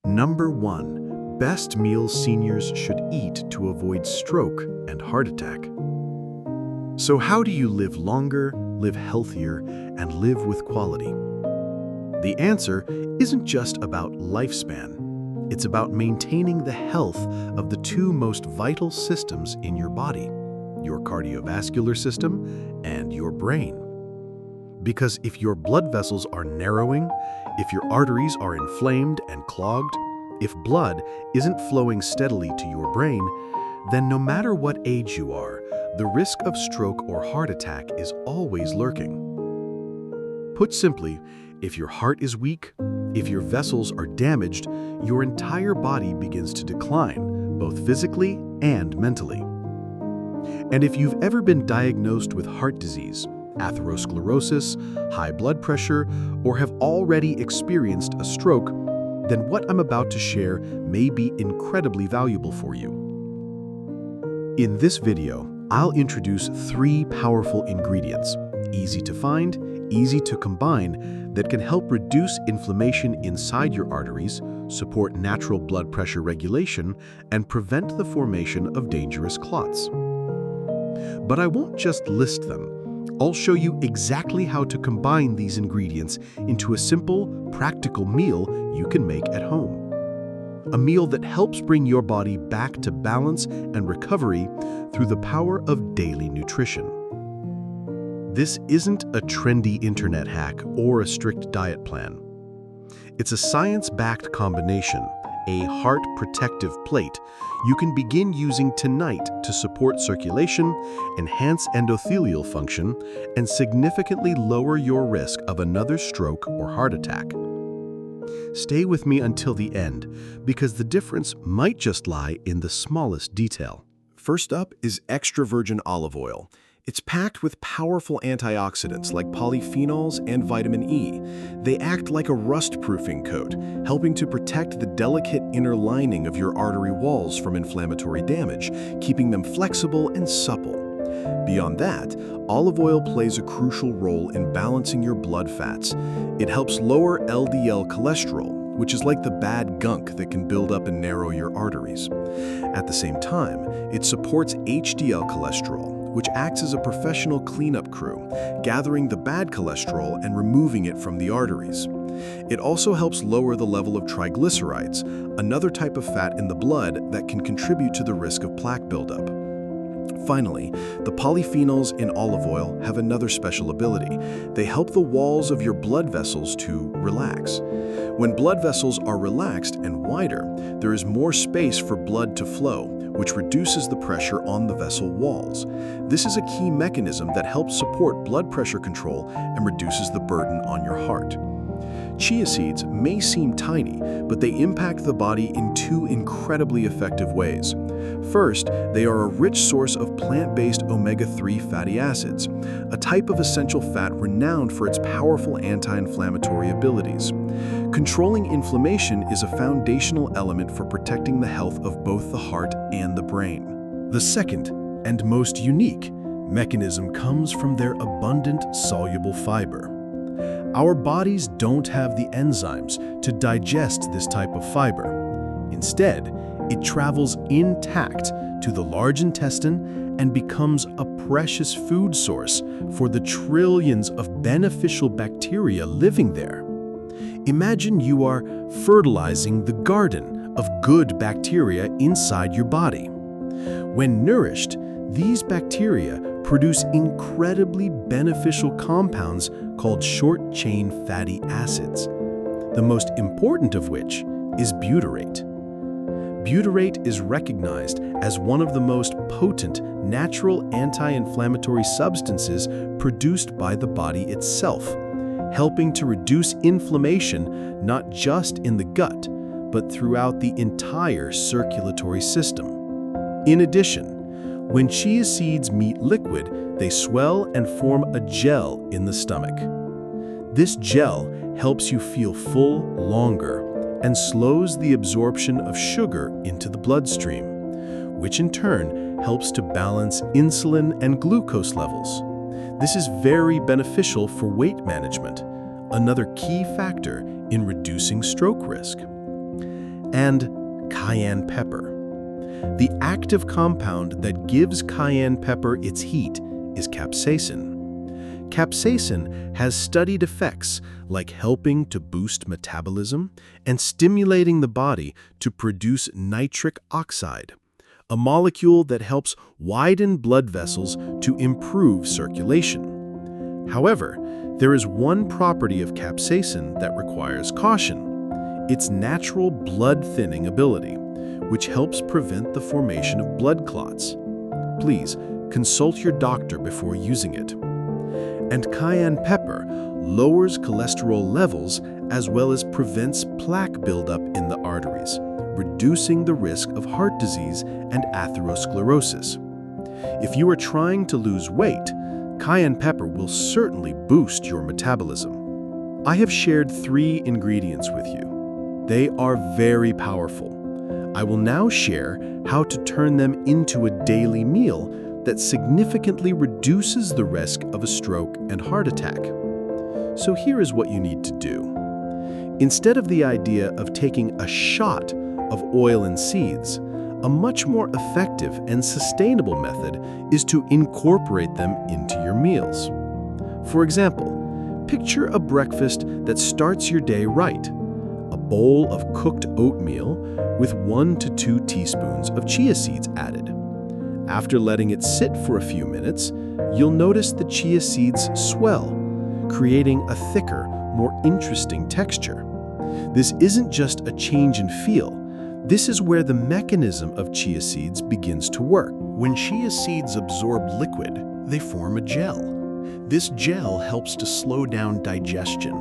Number 1. Best meals seniors should eat to avoid stroke and heart attack. So how do you live longer, live healthier, and live with quality? The answer isn't just about lifespan. It's about maintaining the health of the two most vital systems in your body, your cardiovascular system and your brain. Because if your blood vessels are narrowing, if your arteries are inflamed and clogged, if blood isn't flowing steadily to your brain, then no matter what age you are, the risk of stroke or heart attack is always lurking. Put simply, if your heart is weak, if your vessels are damaged, your entire body begins to decline, both physically and mentally. And if you've ever been diagnosed with heart disease, atherosclerosis, high blood pressure, or have already experienced a stroke, then what I'm about to share may be incredibly valuable for you. In this video, I'll introduce 3 powerful ingredients, easy to find, easy to combine, that can help reduce inflammation inside your arteries, support natural blood pressure regulation, and prevent the formation of dangerous clots. But I won't just list them. I'll show you exactly how to combine these ingredients into a simple, practical meal you can make at home. A meal that helps bring your body back to balance and recovery through the power of daily nutrition. This isn't a trendy internet hack or a strict diet plan. It's a science-backed combination, a heart protective plate you can begin using tonight to support circulation, enhance endothelial function, and significantly lower your risk of another stroke or heart attack. Stay with me until the end, because the difference might just lie in the smallest detail. First up is extra virgin olive oil. It's packed with powerful antioxidants like polyphenols and vitamin E. They act like a rust-proofing coat, helping to protect the delicate inner lining of your artery walls from inflammatory damage, keeping them flexible and supple. Beyond that, olive oil plays a crucial role in balancing your blood fats. It helps lower LDL cholesterol, which is like the bad gunk that can build up and narrow your arteries. At the same time, it supports HDL cholesterol, which acts as a professional cleanup crew, gathering the bad cholesterol and removing it from the arteries. It also helps lower the level of triglycerides, another type of fat in the blood that can contribute to the risk of plaque buildup. Finally, the polyphenols in olive oil have another special ability. They help the walls of your blood vessels to relax. When blood vessels are relaxed and wider, there is more space for blood to flow, which reduces the pressure on the vessel walls. This is a key mechanism that helps support blood pressure control and reduces the burden on your heart. Chia seeds may seem tiny, but they impact the body in 2 incredibly effective ways. First, they are a rich source of plant-based omega-3 fatty acids, a type of essential fat renowned for its powerful anti-inflammatory abilities. Controlling inflammation is a foundational element for protecting the health of both the heart and the brain. The second, and most unique, mechanism comes from their abundant soluble fiber. Our bodies don't have the enzymes to digest this type of fiber. Instead, it travels intact to the large intestine and becomes a precious food source for the trillions of beneficial bacteria living there. Imagine you are fertilizing the garden of good bacteria inside your body. When nourished, these bacteria produce incredibly beneficial compounds called short-chain fatty acids, the most important of which is butyrate. Butyrate is recognized as one of the most potent natural anti-inflammatory substances produced by the body itself, helping to reduce inflammation not just in the gut, but throughout the entire circulatory system. In addition, when chia seeds meet liquid, they swell and form a gel in the stomach. This gel helps you feel full longer and slows the absorption of sugar into the bloodstream, which in turn helps to balance insulin and glucose levels. This is very beneficial for weight management, another key factor in reducing stroke risk. and cayenne pepper. The active compound that gives cayenne pepper its heat is capsaicin. Capsaicin has studied effects like helping to boost metabolism and stimulating the body to produce nitric oxide, a molecule that helps widen blood vessels to improve circulation. However, there is one property of capsaicin that requires caution: its natural blood-thinning ability, which helps prevent the formation of blood clots. Please consult your doctor before using it. And cayenne pepper lowers cholesterol levels as well as prevents plaque buildup in the arteries, reducing the risk of heart disease and atherosclerosis. If you are trying to lose weight, cayenne pepper will certainly boost your metabolism. I have shared 3 ingredients with you. They are very powerful. I will now share how to turn them into a daily meal that significantly reduces the risk of a stroke and heart attack. So here is what you need to do. Instead of the idea of taking a shot of oil and seeds, a much more effective and sustainable method is to incorporate them into your meals. For example, picture a breakfast that starts your day right: a bowl of cooked oatmeal with 1 to 2 teaspoons of chia seeds added. After letting it sit for a few minutes, you'll notice the chia seeds swell, creating a thicker, more interesting texture. This isn't just a change in feel. This is where the mechanism of chia seeds begins to work. When chia seeds absorb liquid, they form a gel. This gel helps to slow down digestion,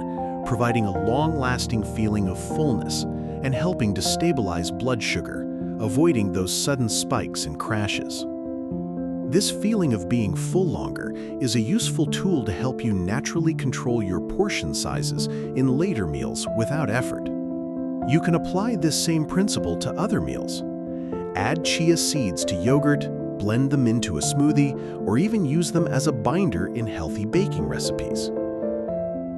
providing a long-lasting feeling of fullness and helping to stabilize blood sugar, avoiding those sudden spikes and crashes. This feeling of being full longer is a useful tool to help you naturally control your portion sizes in later meals without effort. You can apply this same principle to other meals. Add chia seeds to yogurt, blend them into a smoothie, or even use them as a binder in healthy baking recipes.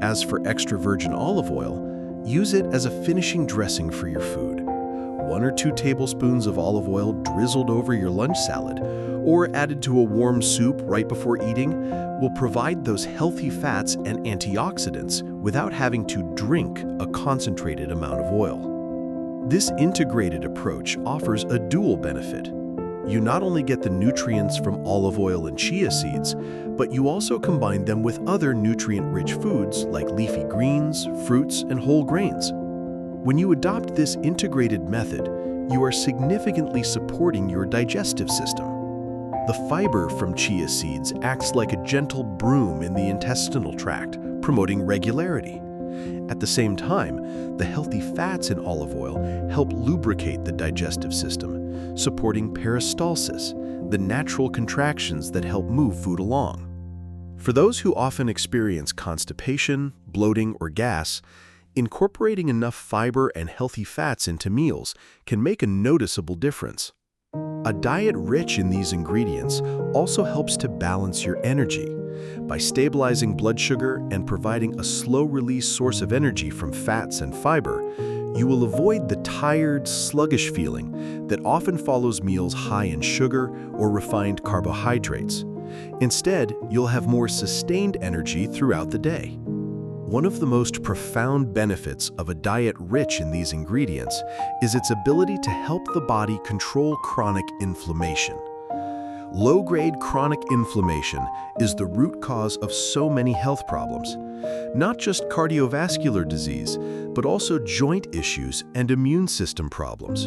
As for extra virgin olive oil, use it as a finishing dressing for your food. 1 or 2 tablespoons of olive oil drizzled over your lunch salad or added to a warm soup right before eating will provide those healthy fats and antioxidants without having to drink a concentrated amount of oil. This integrated approach offers a dual benefit. You not only get the nutrients from olive oil and chia seeds, but you also combine them with other nutrient-rich foods like leafy greens, fruits, and whole grains. When you adopt this integrated method, you are significantly supporting your digestive system. The fiber from chia seeds acts like a gentle broom in the intestinal tract, promoting regularity. At the same time, the healthy fats in olive oil help lubricate the digestive system, supporting peristalsis, the natural contractions that help move food along. For those who often experience constipation, bloating, or gas, incorporating enough fiber and healthy fats into meals can make a noticeable difference. A diet rich in these ingredients also helps to balance your energy. By stabilizing blood sugar and providing a slow-release source of energy from fats and fiber, you will avoid the tired, sluggish feeling that often follows meals high in sugar or refined carbohydrates. Instead, you'll have more sustained energy throughout the day. One of the most profound benefits of a diet rich in these ingredients is its ability to help the body control chronic inflammation. Low-grade chronic inflammation is the root cause of so many health problems, not just cardiovascular disease, but also joint issues and immune system problems.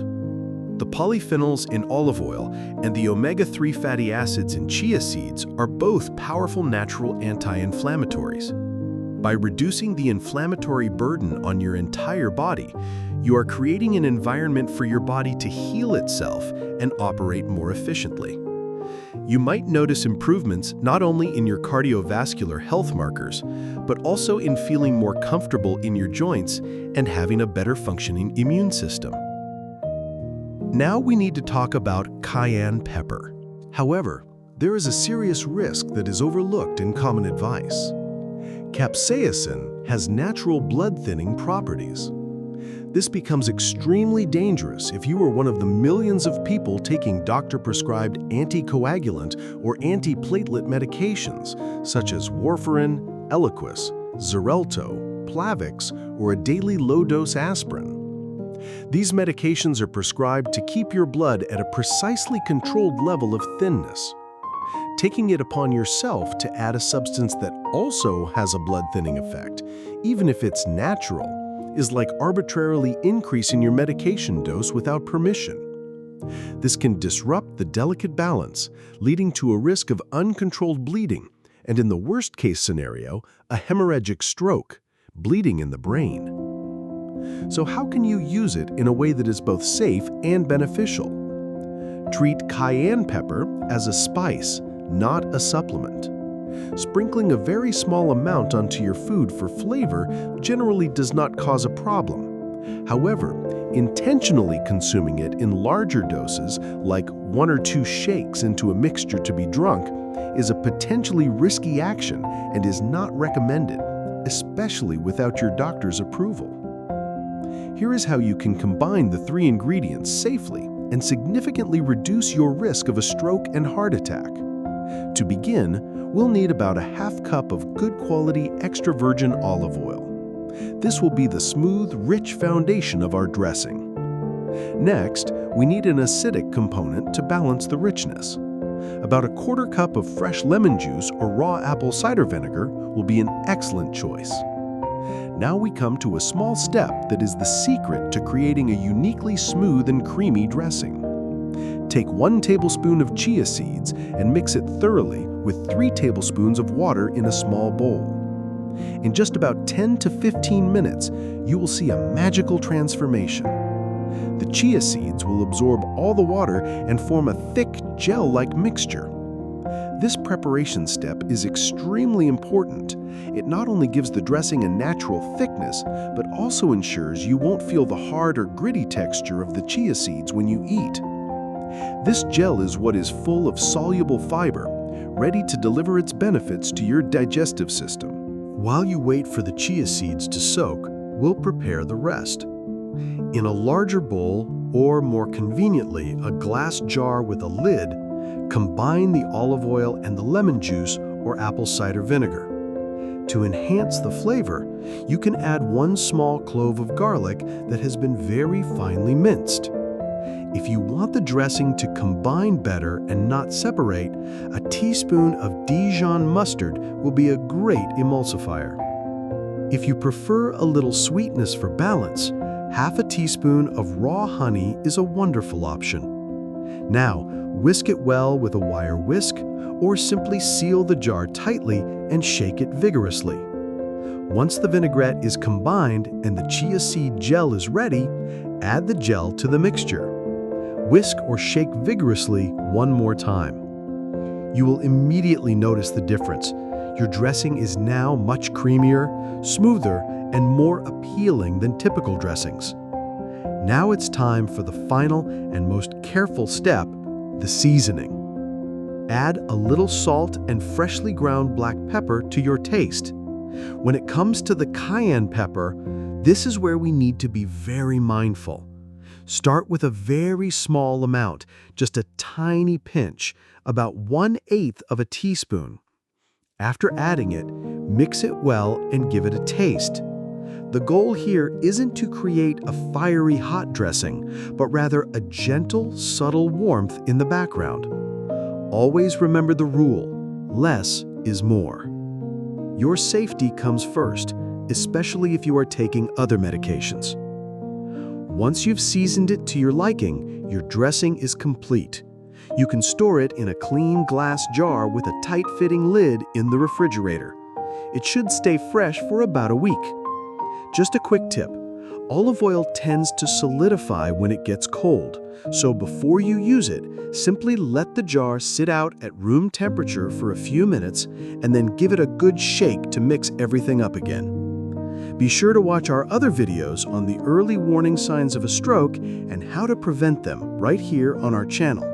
The polyphenols in olive oil and the omega-3 fatty acids in chia seeds are both powerful natural anti-inflammatories. By reducing the inflammatory burden on your entire body, you are creating an environment for your body to heal itself and operate more efficiently. You might notice improvements not only in your cardiovascular health markers, but also in feeling more comfortable in your joints and having a better functioning immune system. Now we need to talk about cayenne pepper. However, there is a serious risk that is overlooked in common advice. Capsaicin has natural blood-thinning properties. This becomes extremely dangerous if you are one of the millions of people taking doctor-prescribed anticoagulant or antiplatelet medications, such as warfarin, Eliquis, Xarelto, Plavix, or a daily low-dose aspirin. These medications are prescribed to keep your blood at a precisely controlled level of thinness. Taking it upon yourself to add a substance that also has a blood-thinning effect, even if it's natural, is like arbitrarily increasing your medication dose without permission. This can disrupt the delicate balance, leading to a risk of uncontrolled bleeding, and in the worst-case scenario, a hemorrhagic stroke, bleeding in the brain. So how can you use it in a way that is both safe and beneficial? Treat cayenne pepper as a spice, not a supplement. Sprinkling a very small amount onto your food for flavor generally does not cause a problem. However, intentionally consuming it in larger doses, like 1 or 2 shakes into a mixture to be drunk, is a potentially risky action and is not recommended, especially without your doctor's approval. Here is how you can combine the 3 ingredients safely and significantly reduce your risk of a stroke and heart attack. To begin, we'll need about a ½ cup of good quality extra virgin olive oil. This will be the smooth, rich foundation of our dressing. Next, we need an acidic component to balance the richness. About a ¼ cup of fresh lemon juice or raw apple cider vinegar will be an excellent choice. Now we come to a small step that is the secret to creating a uniquely smooth and creamy dressing. Take 1 tablespoon of chia seeds and mix it thoroughly with 3 tablespoons of water in a small bowl. In just about 10 to 15 minutes, you will see a magical transformation. The chia seeds will absorb all the water and form a thick, gel-like mixture. This preparation step is extremely important. It not only gives the dressing a natural thickness, but also ensures you won't feel the hard or gritty texture of the chia seeds when you eat. This gel is what is full of soluble fiber, ready to deliver its benefits to your digestive system. While you wait for the chia seeds to soak, we'll prepare the rest. In a larger bowl, or more conveniently, a glass jar with a lid, combine the olive oil and the lemon juice or apple cider vinegar. To enhance the flavor, you can add 1 small clove of garlic that has been very finely minced. If you want the dressing to combine better and not separate, a teaspoon of Dijon mustard will be a great emulsifier. If you prefer a little sweetness for balance, ½ teaspoon of raw honey is a wonderful option. Now, whisk it well with a wire whisk, or simply seal the jar tightly and shake it vigorously. Once the vinaigrette is combined and the chia seed gel is ready, add the gel to the mixture. Whisk or shake vigorously 1 more time. You will immediately notice the difference. Your dressing is now much creamier, smoother, and more appealing than typical dressings. Now it's time for the final and most careful step, the seasoning. Add a little salt and freshly ground black pepper to your taste. When it comes to the cayenne pepper, this is where we need to be very mindful. Start with a very small amount, just a tiny pinch, about 1/8 of a teaspoon. After adding it, mix it well and give it a taste. The goal here isn't to create a fiery hot dressing, but rather a gentle, subtle warmth in the background. Always remember the rule, less is more. Your safety comes first, especially if you are taking other medications. Once you've seasoned it to your liking, your dressing is complete. You can store it in a clean glass jar with a tight-fitting lid in the refrigerator. It should stay fresh for about a week. Just a quick tip, olive oil tends to solidify when it gets cold, so before you use it, simply let the jar sit out at room temperature for a few minutes and then give it a good shake to mix everything up again. Be sure to watch our other videos on the early warning signs of a stroke and how to prevent them right here on our channel.